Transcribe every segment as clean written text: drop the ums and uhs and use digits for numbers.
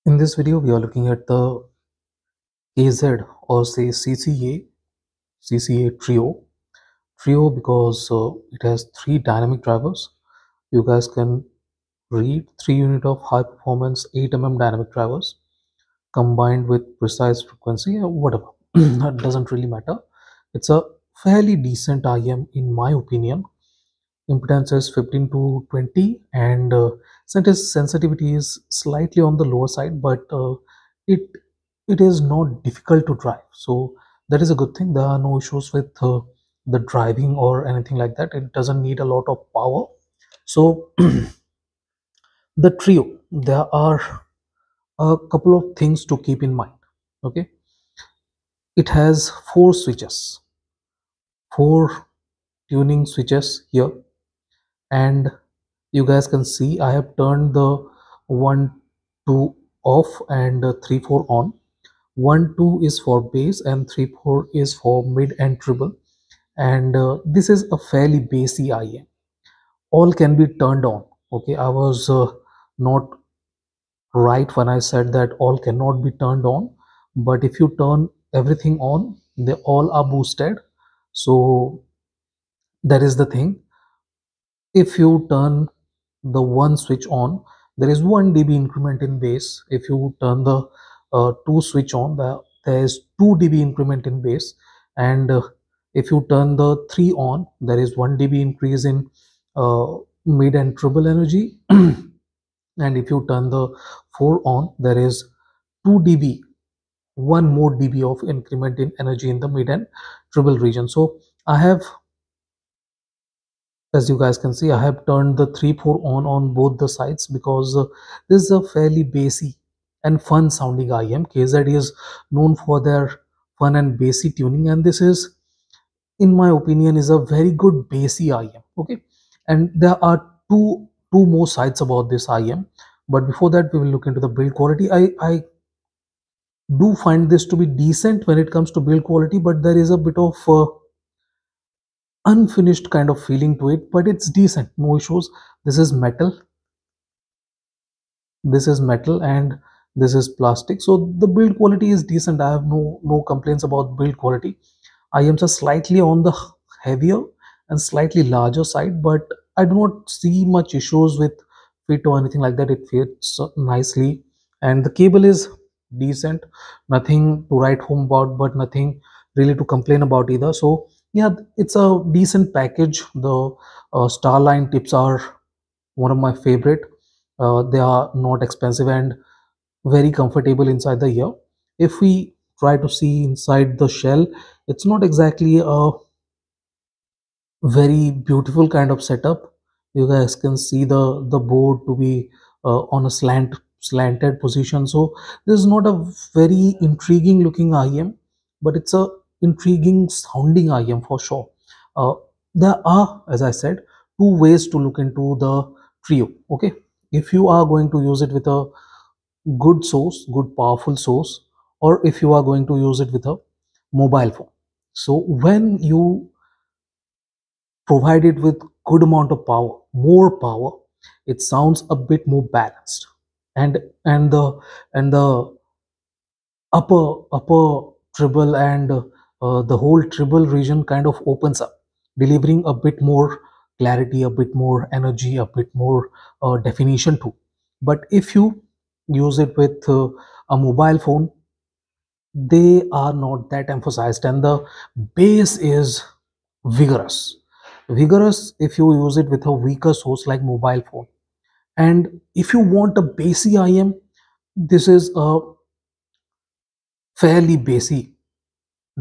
In this video, we are looking at the AZ or say CCA Trio. Trio because it has three dynamic drivers. You guys can read 3 unit of high performance 8 mm dynamic drivers combined with precise frequency or whatever. That doesn't really matter. It's a fairly decent IM in my opinion. Impedance is 15 to 20 and sensitivity is slightly on the lower side, but it it is not difficult to drive, so that is a good thing. There are no issues with the driving or anything like that. It doesn't need a lot of power. So the Trio, there are a couple of things to keep in mind. Okay, it has four tuning switches here, and you guys can see I have turned the 1 2 off and 3 4 on. 1 2 is for bass and 3 4 is for mid and treble, and this is a fairly bassy IM. All can be turned on. Okay, I was not right when I said that all cannot be turned on, but if you turn everything on, they all are boosted. So that is the thing. If you turn the one switch on, there is 1 dB increment in bass. If you turn the two switch on, there is 2 dB increment in bass. And if you turn the 3 on, there is 1 dB increase in mid and treble energy. And if you turn the 4 on, there is 2 dB, 1 more dB of increment in energy in the mid and treble region. So I have, as you guys can see, I have turned the 3 4 on both the sides because this is a fairly bassy and fun sounding IM. KZ is known for their fun and bassy tuning, and this is, in my opinion, is a very good bassy IM. Okay, and there are two more sides about this IM, but before that we will look into the build quality. I do find this to be decent when it comes to build quality, but there is a bit of unfinished kind of feeling to it, but it's decent, no issues. This is metal, and this is plastic, so the build quality is decent. I have no complaints about build quality. IMs are slightly on the heavier and slightly larger side, but I do not see much issues with fit or anything like that. It fits nicely, and the cable is decent. Nothing to write home about, but nothing really to complain about either. So yeah, it's a decent package. The Starline tips are one of my favorite. They are not expensive and very comfortable inside the ear. If we try to see inside the shell, it's not exactly a very beautiful kind of setup. You guys can see the board to be on a slanted position, so this is not a very intriguing looking IM, but it's a intriguing sounding IM for sure. uh, there are, as I said, two ways to look into the Trio. Okay, if you are going to use it with a good powerful source, or if you are going to use it with a mobile phone. So when you provided with good amount of power, more power, it sounds a bit more balanced, and the upper treble and the whole treble region kind of opens up, delivering a bit more clarity, a bit more energy, a bit more definition too. But if you use it with a mobile phone, they are not that emphasized, and the bass is vigorous. Vigorous if you use it with a weaker source like mobile phone. And if you want a bassy IM, this is a fairly bassy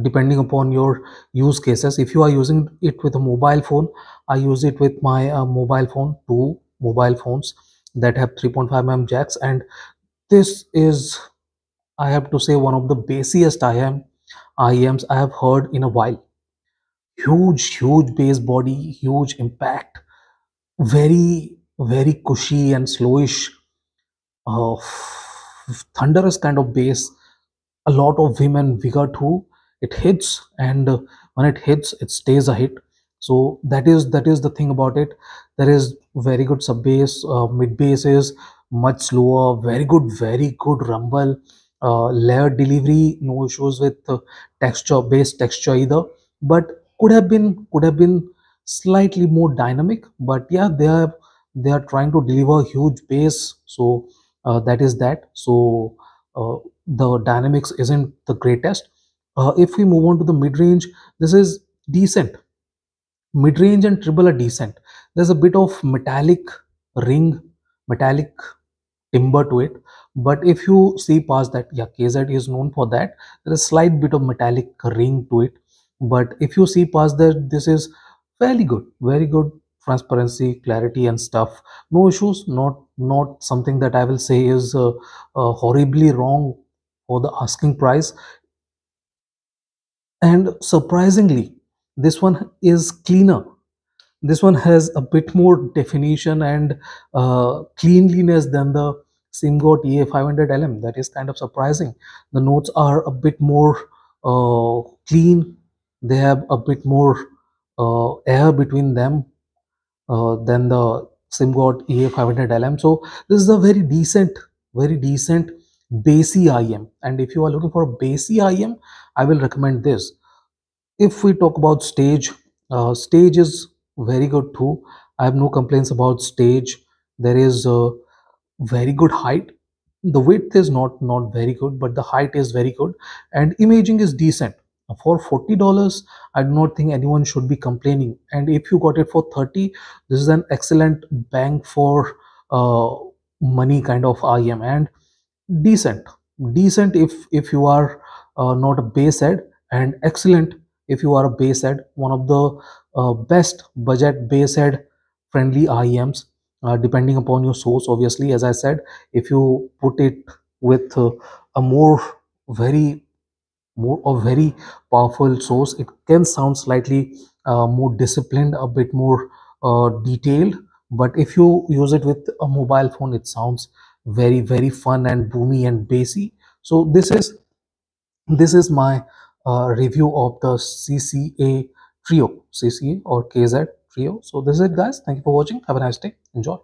depending upon your use cases. If you are using it with a mobile phone, I use it with my mobile phone, two mobile phones that have 3.5 mm jacks, and this is, I have to say, one of the bassiest IMs I have heard in a while. Huge bass body, huge impact, very cushy and slowish, uh, thunderous kind of bass, a lot of vim and vigor too. It hits, and when it hits, it stays a hit. So that is the thing about it. There is very good sub bass. Mid bass is much slower. Very good rumble. Layered delivery, no issues with texture, base texture either. But could have been slightly more dynamic. But yeah, they are trying to deliver huge bass, so that is that. So the dynamics isn't the greatest. If we move on to the mid range, this is decent. Mid-range and treble are decent. There's a bit of ring, metallic timber to it. But if you see past that, yeah, KZ is known for that. There is slight bit of metallic ring to it. But if you see past that, this is fairly good, very good transparency, clarity, and stuff. No issues. Not something that I will say is horribly wrong for the asking price. And surprisingly, this one is cleaner. This one has a bit more definition and cleanliness than the SimGo TA500LM. That is kind of surprising. The notes are a bit more clean. They have a bit more air between them than the SimGo EA500LM. So this is a very decent bassy IM. And if you are looking for a bassy IM, I will recommend this. If we talk about stage, stage is very good too. I have no complaints about stage. There is a very good height. The width is not very good, but the height is very good, and imaging is decent. For $40, I do not think anyone should be complaining. And if you got it for 30, this is an excellent bang for uh, money kind of IM. And decent, decent if you are not a bass head, and excellent if you are a bass head. One of the best budget bass head friendly IEMs, depending upon your source, obviously. As I said, if you put it with a very very powerful source, it can sound slightly more disciplined, a bit more detailed. But if you use it with a mobile phone, it sounds very fun and boomy and bassy. So this is my review of the CCA Trio, CCA or KZ Trio. So this is it, guys. Thank you for watching. Have a nice day. Enjoy.